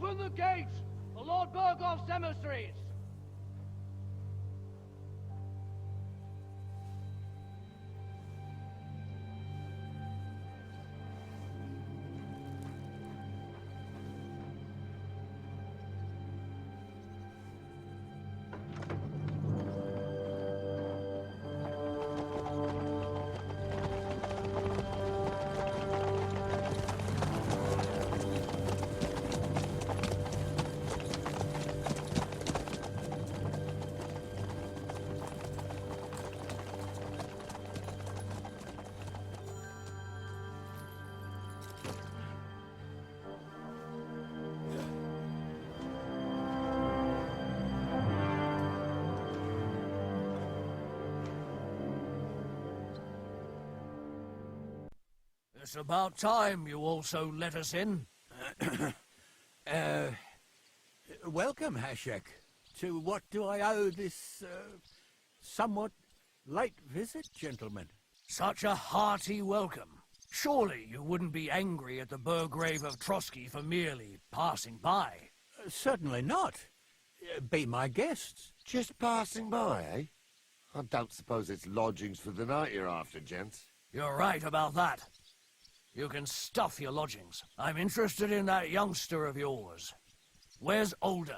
Open the gates for Lord Bergov's emissaries! It's about time you also let us in. Welcome, Hashek. To what do I owe this, somewhat late visit, gentlemen? Such a hearty welcome. Surely you wouldn't be angry at the Burgrave of Trotsky for merely passing by. Certainly not. Be my guests. Just passing by, eh? I don't suppose it's lodgings for the night you're after, gents. You're right about that. You can stuff your lodgings. I'm interested in that youngster of yours. Where's Older?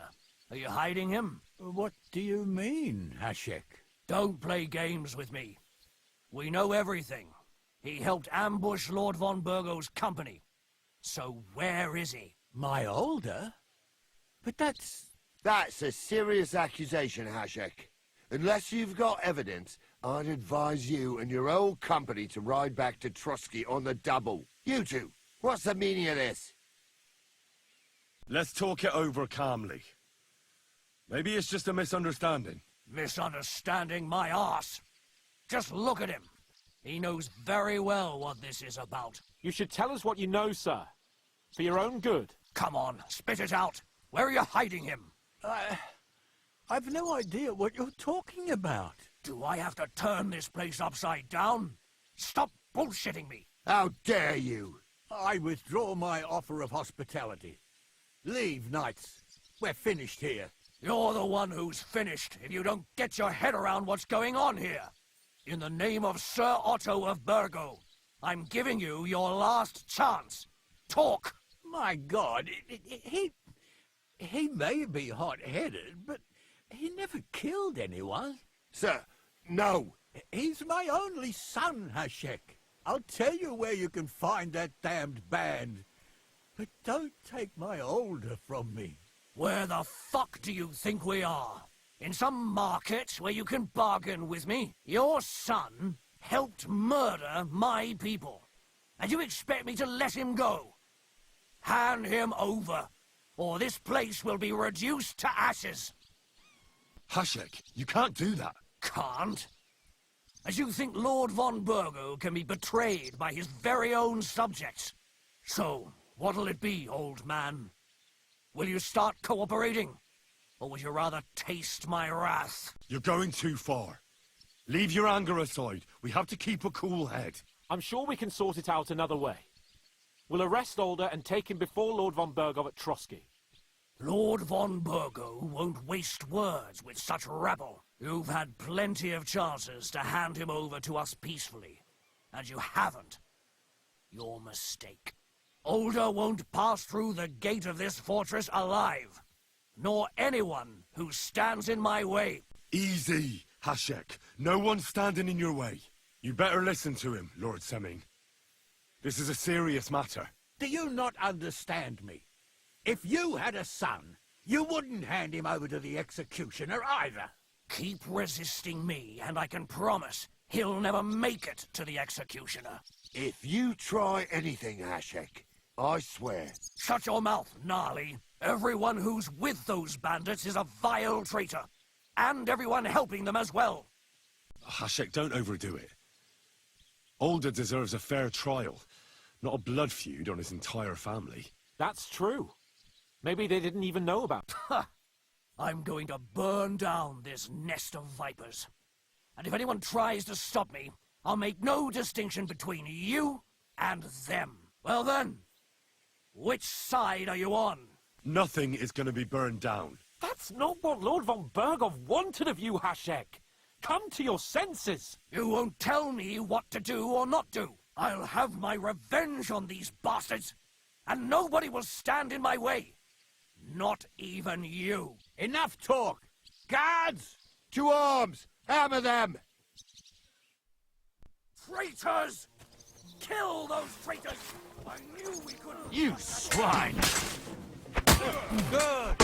Are you hiding him? What do you mean, Hashek? Don't play games with me. We know everything. He helped ambush Lord von Burgo's company. So where is he? My Older? But that's... That's a serious accusation, Hashek. Unless you've got evidence, I'd advise you and your old company to ride back to Trotsky on the double. You two, what's the meaning of this? Let's talk it over calmly. Maybe it's just a misunderstanding. Misunderstanding my arse. Just look at him. He knows very well what this is about. You should tell us what you know, sir. For your own good. Come on, spit it out. Where are you hiding him? I've no idea what you're talking about. Do I have to turn this place upside down? Stop bullshitting me. How dare you? I withdraw my offer of hospitality. Leave, knights. We're finished here. You're the one who's finished if you don't get your head around what's going on here. In the name of Sir Otto of Burgo, I'm giving you your last chance. Talk! My God, he may be hot-headed, but he never killed anyone. Sir, no. He's my only son, Hashek. I'll tell you where you can find that damned band. But don't take my Older from me. Where the fuck do you think we are? In some market where you can bargain with me? Your son helped murder my people. And you expect me to let him go? Hand him over, or this place will be reduced to ashes. Hashek, you can't do that. Can't? As you think Lord von Burgo can be betrayed by his very own subjects. So, what'll it be, old man? Will you start cooperating? Or would you rather taste my wrath? You're going too far. Leave your anger aside. We have to keep a cool head. I'm sure we can sort it out another way. We'll arrest Older and take him before Lord von Burgo at Trotsky. Lord von Burgo won't waste words with such rabble. You've had plenty of chances to hand him over to us peacefully, and you haven't. Your mistake. Older won't pass through the gate of this fortress alive, nor anyone who stands in my way. Easy, Hashek. No one's standing in your way. You better listen to him, Lord Semming. This is a serious matter. Do you not understand me? If you had a son, you wouldn't hand him over to the executioner either. Keep resisting me, and I can promise he'll never make it to the executioner. If you try anything, Hashek, I swear. Shut your mouth, Gnarly. Everyone who's with those bandits is a vile traitor. And everyone helping them as well. Hashek, don't overdo it. Older deserves a fair trial, not a blood feud on his entire family. That's true. Maybe they didn't even know about it. Ha! I'm going to burn down this nest of vipers. And if anyone tries to stop me, I'll make no distinction between you and them. Well then, which side are you on? Nothing is going to be burned down. That's not what Lord von Bergov wanted of you, Hashek. Come to your senses. You won't tell me what to do or not do. I'll have my revenge on these bastards, and nobody will stand in my way. Not even you. Enough talk! Guards! To arms! Hammer them! Traitors! Kill those traitors! I knew we could... You swine! Good!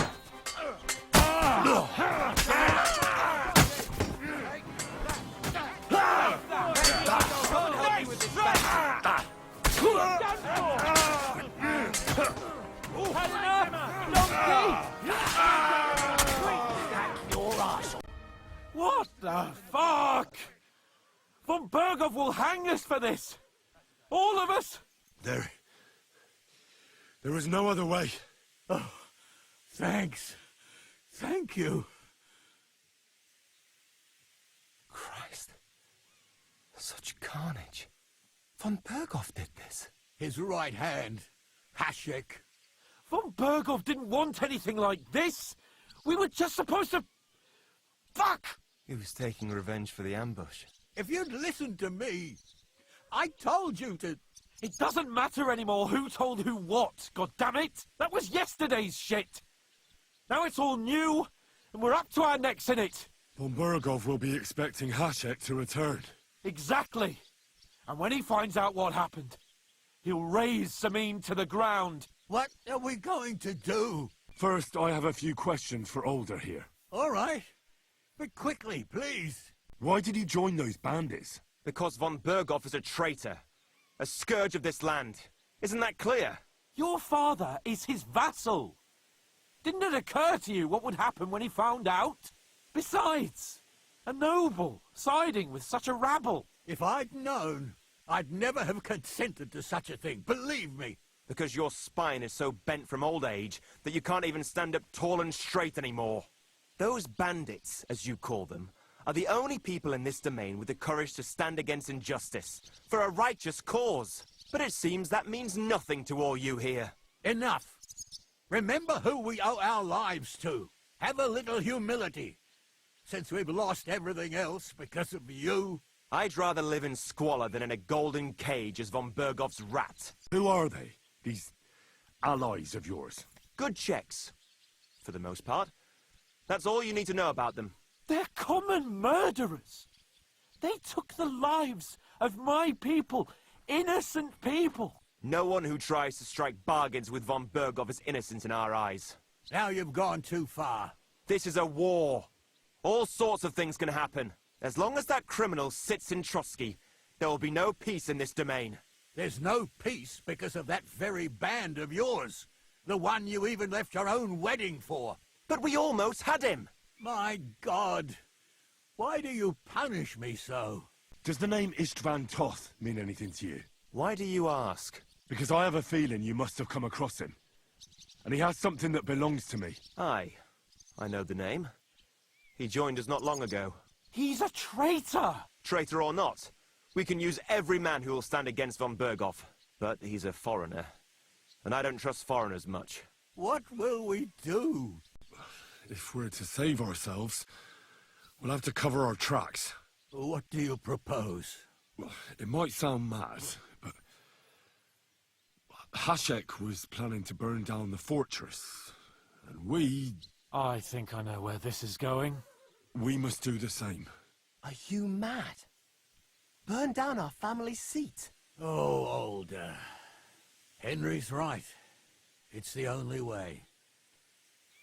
What the fuck? Von Bergov will hang us for this. All of us. There was no other way. Oh, thanks. Thank you. Christ. Such carnage. Von Bergov did this. His right hand, Hashek. Von Bergov didn't want anything like this. We were just supposed to... Fuck! He was taking revenge for the ambush. If you'd listened to me, I told you to... It doesn't matter anymore who told who what, goddammit! That was yesterday's shit! Now it's all new, and we're up to our necks in it! Von Bergov will be expecting Hashek to return. Exactly! And when he finds out what happened, he'll raise Samin to the ground. What are we going to do? First, I have a few questions for Older here. All right. But quickly, please. Why did he join those bandits? Because von Bergov is a traitor. A scourge of this land. Isn't that clear? Your father is his vassal. Didn't it occur to you what would happen when he found out? Besides, a noble siding with such a rabble. If I'd known, I'd never have consented to such a thing, believe me. Because your spine is so bent from old age that you can't even stand up tall and straight anymore. Those bandits, as you call them, are the only people in this domain with the courage to stand against injustice, for a righteous cause. But it seems that means nothing to all you here. Enough. Remember who we owe our lives to. Have a little humility. Since we've lost everything else because of you. I'd rather live in squalor than in a golden cage as von Bergov's rat. Who are they, these allies of yours? Good checks, for the most part. That's all you need to know about them. They're common murderers. They took the lives of my people, innocent people. No one who tries to strike bargains with von Bergov is innocent in our eyes. Now you've gone too far. This is a war. All sorts of things can happen. As long as that criminal sits in Trotsky, there will be no peace in this domain. There's no peace because of that very band of yours. The one you even left your own wedding for. But we almost had him. My God. Why do you punish me so? Does the name Istvan Toth mean anything to you? Why do you ask? Because I have a feeling you must have come across him. And he has something that belongs to me. Aye, I know the name. He joined us not long ago. He's a traitor! Traitor or not, we can use every man who will stand against von Bergov. But he's a foreigner, and I don't trust foreigners much. What will we do? If we're to save ourselves, we'll have to cover our tracks. What do you propose? Well, it might sound mad, but Hashek was planning to burn down the fortress, and we I think I know where this is going. must do the same. Are you mad? Burn down our family seat? Oh, Older. Henry's right. It's the only way.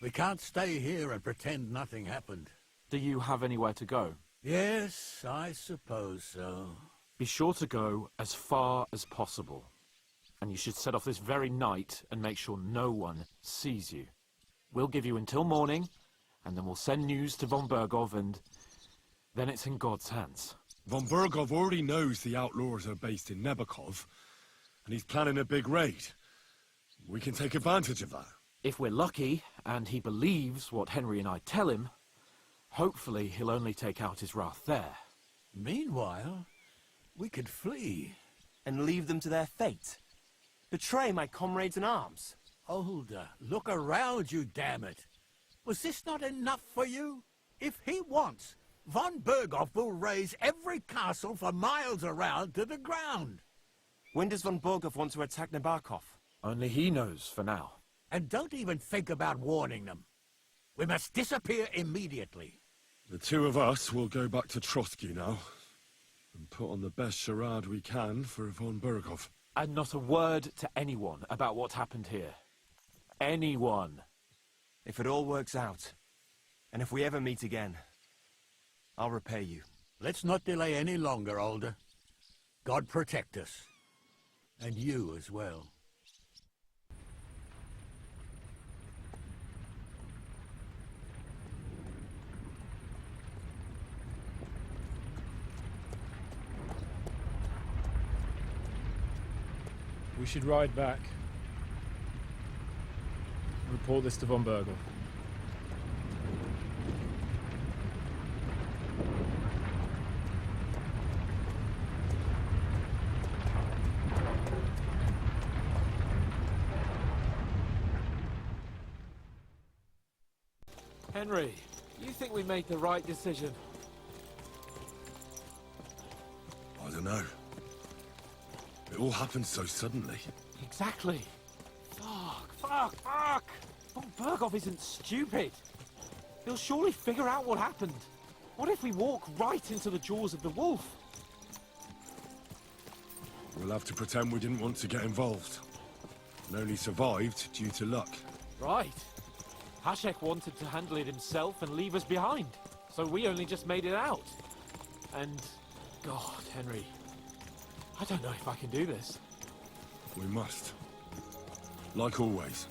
We can't stay here and pretend nothing happened. Do you have anywhere to go? Yes, I suppose so. Be sure to go as far as possible. And you should set off this very night and make sure no one sees you. We'll give you until morning, and then we'll send news to von Bergov, and then it's in God's hands. Von Bergov already knows the outlaws are based in Nebakov, and he's planning a big raid. We can take advantage of that. If we're lucky, and he believes what Henry and I tell him, hopefully he'll only take out his wrath there. Meanwhile, we could flee. And leave them to their fate? Betray my comrades in arms? Older, look around you, damn it. Was this not enough for you? If he wants, von Berghoff will raise every castle for miles around to the ground. When does von Berghoff want to attack Nabokov? Only he knows for now. And don't even think about warning them. We must disappear immediately. The two of us will go back to Trotsky now, and put on the best charade we can for von Berghoff. And not a word to anyone about what happened here. Anyone. If it all works out, and if we ever meet again, I'll repay you. Let's not delay any longer, Older. God protect us. And you as well. We should ride back. Report this to von Berghoff. Henry, you think we made the right decision? I don't know. It all happened so suddenly. Exactly. Fuck! Von Berghoff isn't stupid. He'll surely figure out what happened. What if we walk right into the jaws of the wolf? We'll have to pretend we didn't want to get involved, and only survived due to luck. Right. Hashek wanted to handle it himself and leave us behind, so we only just made it out. And, God, Henry, I don't know if I can do this. We must. Like always.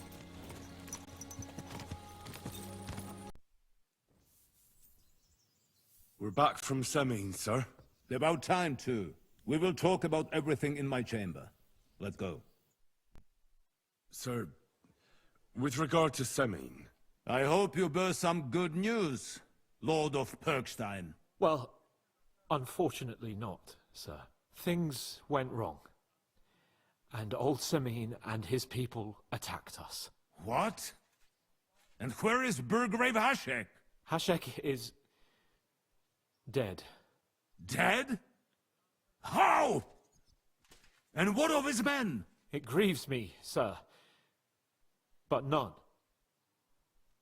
We're back from Semine, sir. About time, too. We will talk about everything in my chamber. Let's go. Sir, with regard to Semine... I hope you bear some good news, Lord of Perkstein. Well, unfortunately not, sir. Things went wrong. And old Semine and his people attacked us. What? And where is Burgrave Hashek? Hashek is... dead. Dead? How? And what of his men? It grieves me, sir. But none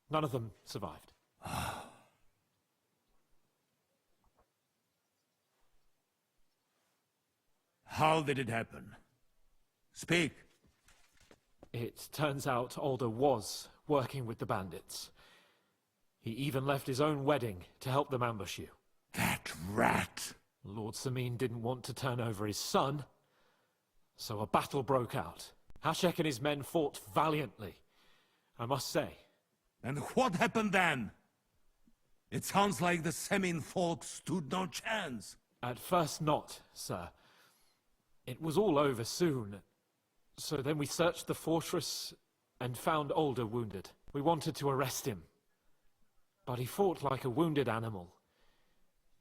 of them survived. How did it happen? Speak. It turns out Alder was working with the bandits. He even left his own wedding to help them ambush you. That rat! Lord Semine didn't want to turn over his son, so a battle broke out. Hashek and his men fought valiantly, I must say. And what happened then? It sounds like the Semine folk stood no chance. At first not, sir. It was all over soon. So then we searched the fortress and found Alder wounded. We wanted to arrest him. But he fought like a wounded animal.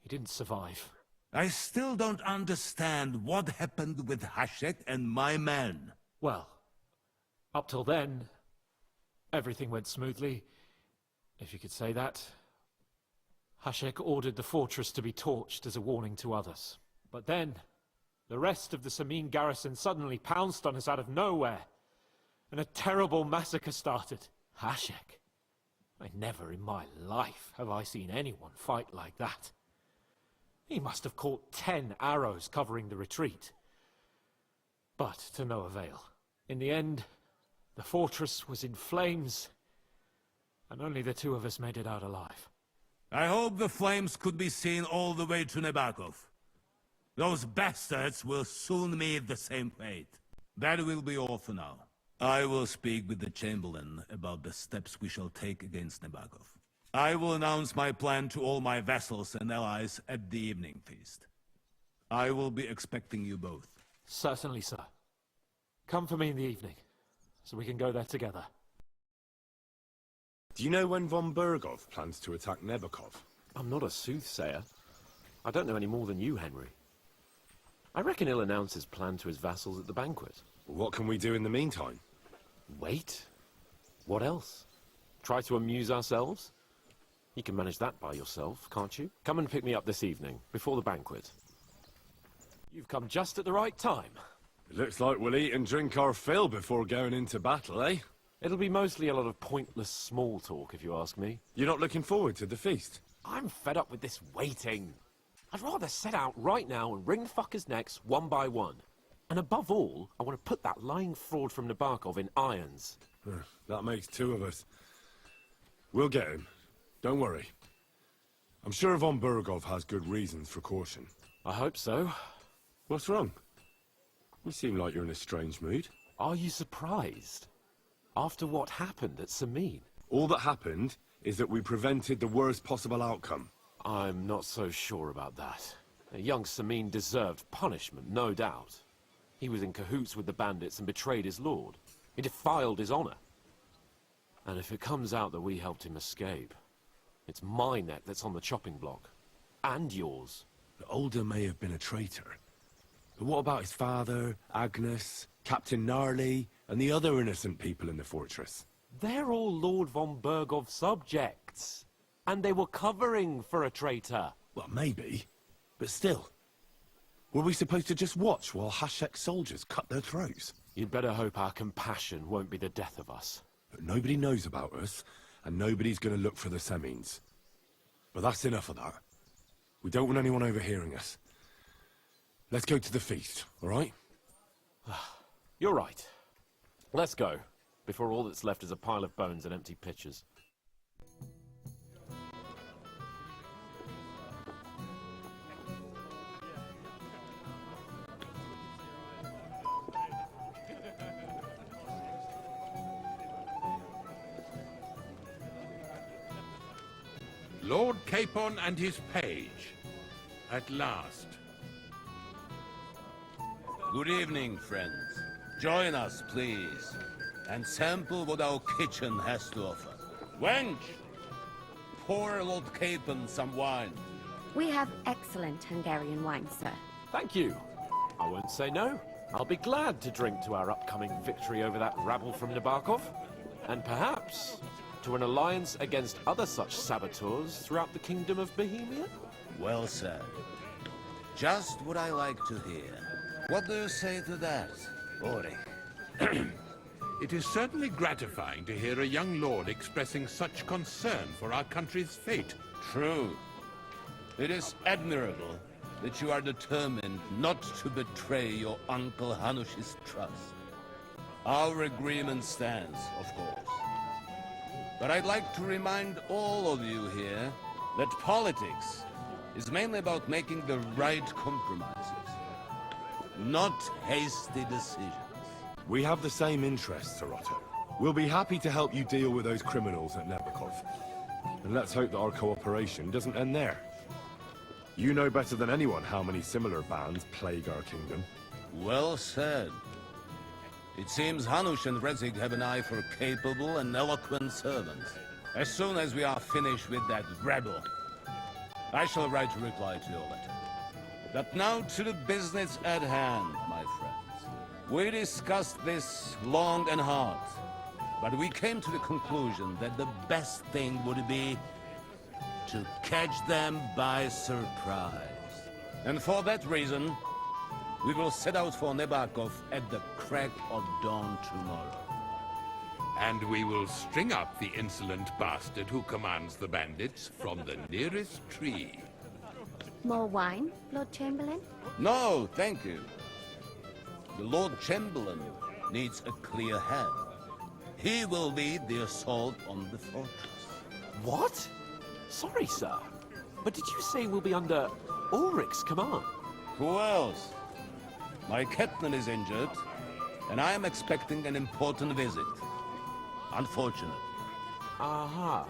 He didn't survive. I still don't understand what happened with Hashek and my men. Well, up till then, everything went smoothly, if you could say that. Hashek ordered the fortress to be torched as a warning to others. But then, the rest of the Semine garrison suddenly pounced on us out of nowhere, and a terrible massacre started. Hashek? Never in my life have I seen anyone fight like that. He must have caught 10 arrows covering the retreat. But to no avail. In the end, the fortress was in flames, and only the two of us made it out alive. I hope the flames could be seen all the way to Nabokov. Those bastards will soon meet the same fate. That will be all for now. I will speak with the Chamberlain about the steps we shall take against Nabokov. I will announce my plan to all my vassals and allies at the evening feast. I will be expecting you both. Certainly, sir. Come for me in the evening, so we can go there together. Do you know when von Berghoff plans to attack Nabokov? I'm not a soothsayer. I don't know any more than you, Henry. I reckon he'll announce his plan to his vassals at the banquet. What can we do in the meantime? Wait. What else? Try to amuse ourselves? You can manage that by yourself, can't you? Come and pick me up this evening, before the banquet. You've come just at the right time. It looks like we'll eat and drink our fill before going into battle, eh? It'll be mostly a lot of pointless small talk, if you ask me. You're not looking forward to the feast? I'm fed up with this waiting. I'd rather set out right now and wring fuckers' necks one by one. And above all, I want to put that lying fraud from Nabokov in irons. That makes two of us. We'll get him. Don't worry. I'm sure von Burgov has good reasons for caution. I hope so. What's wrong? You seem like you're in a strange mood. Are you surprised? After what happened at Samin? All that happened is that we prevented the worst possible outcome. I'm not so sure about that. Young Samin deserved punishment, no doubt. He was in cahoots with the bandits and betrayed his lord. He defiled his honor. And if it comes out that we helped him escape, it's my neck that's on the chopping block. And yours. Older may have been a traitor. But what about his father, Agnes, Captain Gnarly, and the other innocent people in the fortress? They're all Lord von Burgov's subjects. And they were covering for a traitor. Well, maybe. But still. Were we supposed to just watch while Hashek's soldiers cut their throats? You'd better hope our compassion won't be the death of us. But nobody knows about us, and nobody's going to look for the Semines. But that's enough of that. We don't want anyone overhearing us. Let's go to the feast, all right? You're right. Let's go, before all that's left is a pile of bones and empty pitchers. Lord Capon and his page. At last. Good evening, friends. Join us, please, and sample what our kitchen has to offer. Wench, pour Lord Capon some wine. We have excellent Hungarian wine, sir. Thank you. I won't say no. I'll be glad to drink to our upcoming victory over that rabble from Nabokov. And perhaps to an alliance against other such saboteurs throughout the kingdom of Bohemia? Well said. Just what I like to hear. What do you say to that, Ori? It is certainly gratifying to hear a young lord expressing such concern for our country's fate. True. It is admirable that you are determined not to betray your Uncle Hanush's trust. Our agreement stands, of course. But I'd like to remind all of you here that politics is mainly about making the right compromises, not hasty decisions. We have the same interests, Sarato. We'll be happy to help you deal with those criminals at Nabokov. And let's hope that our cooperation doesn't end there. You know better than anyone how many similar bands plague our kingdom. Well said. It seems Hanush and Rezig have an eye for capable and eloquent servants. As soon as we are finished with that rebel, I shall write a reply to your letter. But now to the business at hand, my friends. We discussed this long and hard, but we came to the conclusion that the best thing would be to catch them by surprise. And for that reason, we will set out for Nabokov at the crack of dawn tomorrow. And we will string up the insolent bastard who commands the bandits from the nearest tree. More wine, Lord Chamberlain? No, thank you. The Lord Chamberlain needs a clear head. He will lead the assault on the fortress. What? Sorry, sir. But did you say we'll be under Ulrich's command? Who else? My captain is injured, and I am expecting an important visit. Unfortunate. Aha.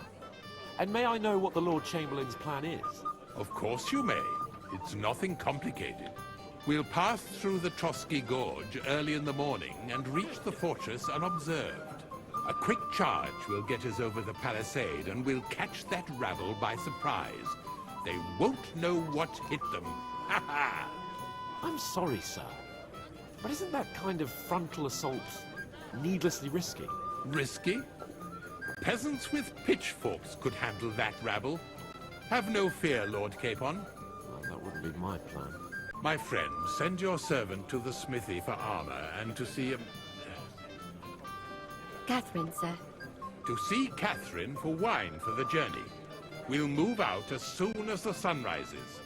And may I know what the Lord Chamberlain's plan is? Of course you may. It's nothing complicated. We'll pass through the Trotsky Gorge early in the morning and reach the fortress unobserved. A quick charge will get us over the palisade, and we'll catch that rabble by surprise. They won't know what hit them. Ha ha! I'm sorry, sir. But isn't that kind of frontal assault needlessly risky? Risky? Peasants with pitchforks could handle that rabble. Have no fear, Lord Capon. Well, that wouldn't be my plan. My friend, send your servant to the smithy for armor and to see Catherine, sir. To see Catherine for wine for the journey. We'll move out as soon as the sun rises.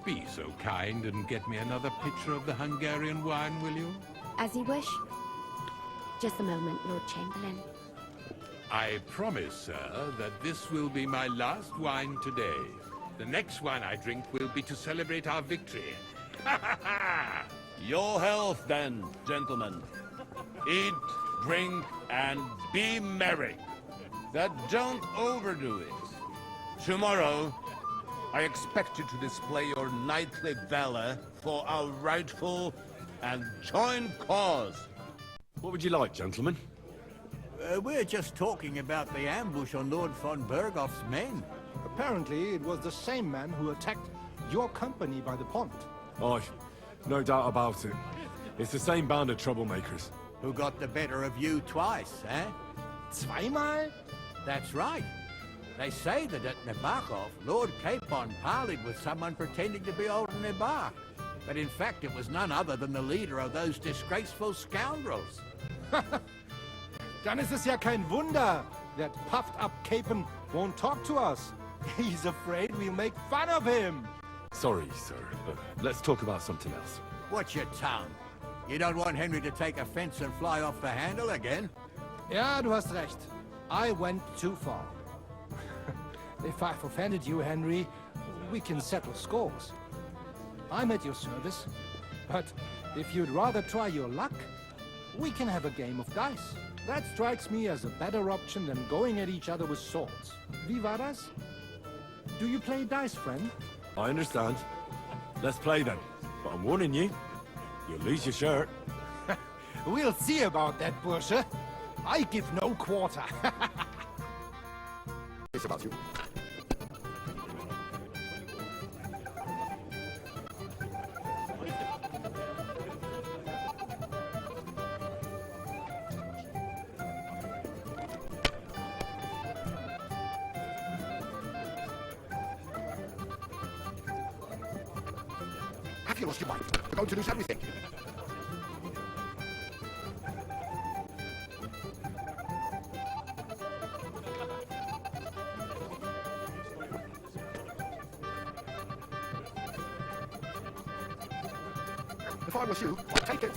Be so kind and get me another pitcher of the Hungarian wine, will you? As you wish. Just a moment, Lord Chamberlain. I promise, sir, that this will be my last wine today. The next wine I drink will be to celebrate our victory. Ha ha ha! Your health, then, gentlemen. Eat, drink, and be merry. But don't overdo it. Tomorrow, I expect you to display your knightly valor for our rightful and joint cause. What would you like, gentlemen? We're just talking about the ambush on Lord von Bergoff's men. Apparently, it was the same man who attacked your company by the pond. Aye, no doubt about it. It's the same band of troublemakers. Who got the better of you twice, eh? Zweimal? That's right. They say that at Nabokov, Lord Capon parleyed with someone pretending to be old Nabar. But in fact, it was none other than the leader of those disgraceful scoundrels. Dann ist es ja kein Wunder that puffed-up Capon won't talk to us. He's afraid we'll make fun of him. Sorry, sir, but let's talk about something else. Watch your tongue. You don't want Henry to take offense and fly off the handle again? Ja, du hast recht. I went too far. If I've offended you, Henry, we can settle scores. I'm at your service, but if you'd rather try your luck, we can have a game of dice. That strikes me as a better option than going at each other with swords. Wie war das? Do you play dice, friend? I understand. Let's play then. But I'm warning you, you'll lose your shirt. We'll see about that, Bursche. I give no quarter. It's about you. Have you lost your mind? We're going to lose everything. If I was you, I'd take it.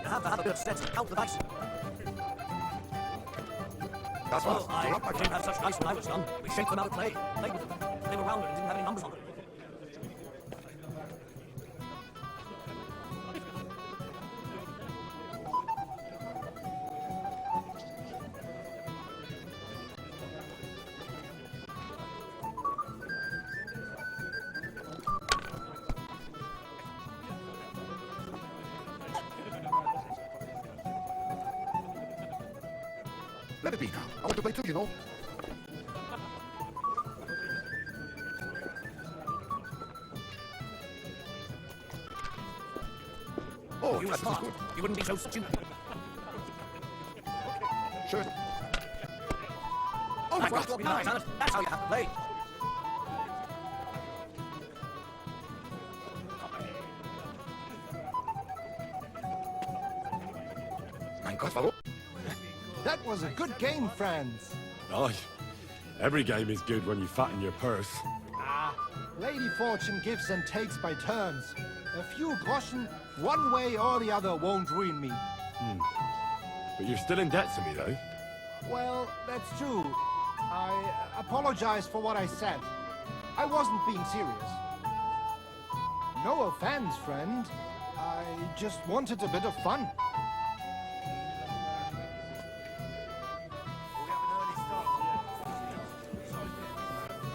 You have to have a bit of sense to count the dice. That's Oh, fast. You're up, my I didn't have such dice when I was young. We shaped them out of clay. Played with them. They were rounded and didn't have any numbers on them. Let it be now. I want to play too, you know. Oh, You were this is smart. good. You wouldn't be so stupid. Sure. Oh, That's fast. right. Nice. That's how you have to play. Mein Gott, warum? That was a good game, friends. Aye, every game is good when you fatten your purse. Lady Fortune gives and takes by turns. A few groschen, one way or the other, won't ruin me. But you're still in debt to me, though. Well, that's true. I apologize for what I said. I wasn't being serious. No offense, friend. I just wanted a bit of fun.